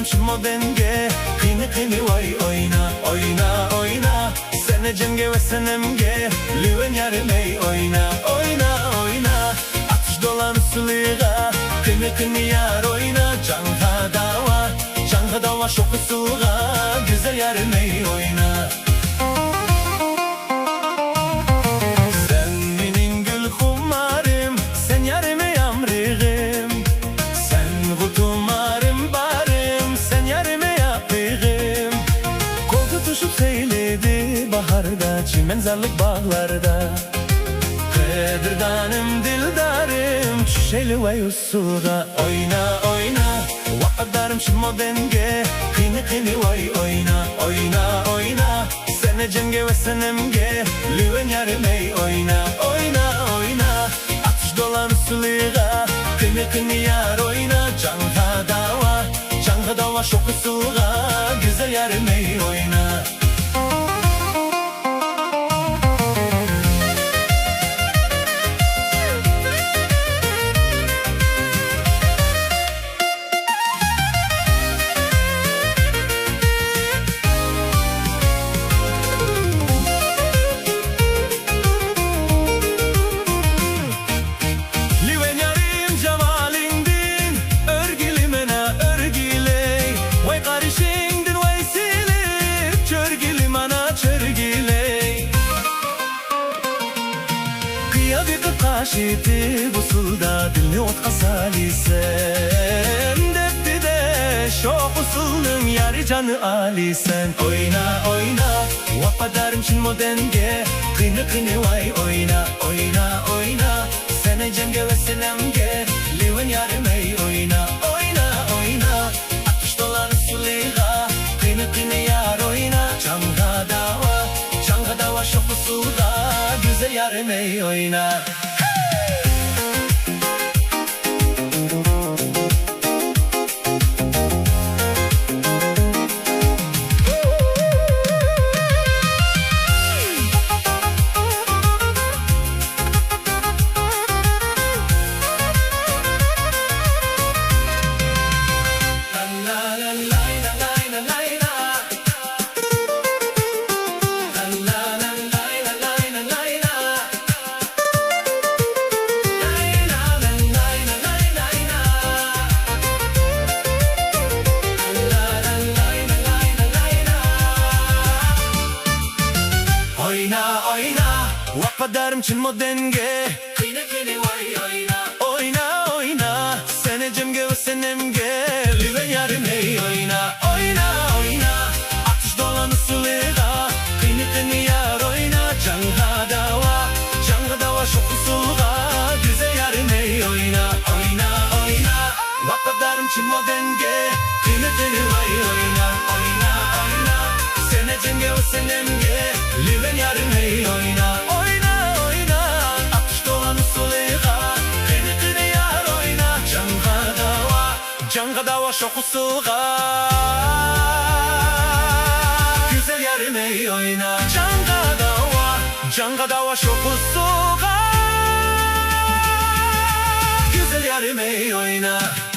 darım çıkma denge. Kıyını kıyını vay oyna, oyna, oyna. Sene cenge ve senemge, lüven yarım ey oyna, oyna, oyna. Atış dolan suluğa, kıyını kıyını yar oyna. Canha dava şoku suluğa, güzel yarım ey oyna. Baharda, çimenzarlık bağlarda. Kıdırdanım, dildarım, çüşeli vay usuda. Oyna, oyna, vakadarım çıkma denge. Kıyını kıyını vay oyna, oyna, oyna. Sene cenge ve senemge, lüven yarım ey oyna, oyna, oyna. Atış dolan suluğa, kıyını kıyını yar oyna. Canha dava şoku suluğa, güzel yarım ey oyna. Kaşiti usulda dilni otka salisen. Depti de şok usulun yarı canı alisen. Oyna, oyna, vapadarım çinmo denge. Kıyını kıyını vay oyna, oyna, oyna. Sene cenge ve senemge, liven yarım ey oyna, oyna, oyna. Atış dolan suluğa, kıyını kıyını yar oyna. Canha dava şok usulda, güzel yarım ey oyna. Oyna, oyna, vapadarım çinmo denge. Kıyını kıyını vay oyna, oyna, oyna. Sene cemge ve senemge, lüven yarım ey oyna, oyna, oyna. Atış dolan suluğa, kıyını kıyını yar oyna. Canha dava şok usulga, güzel yarım ey oyna, oyna, oyna. Vapadarım çinmo denge. Kıyını kıyını vay oyna, oyna, oyna. Sene cemge ve senemge, lüven yarım ey oyna, oyna, oyna. Atış dolan suluğa, kıyını kıyını yar oyna. Canha dava şok usulga, güzel yarım ey oyna. Canha dava şok usulga, güzel yarım ey oyna.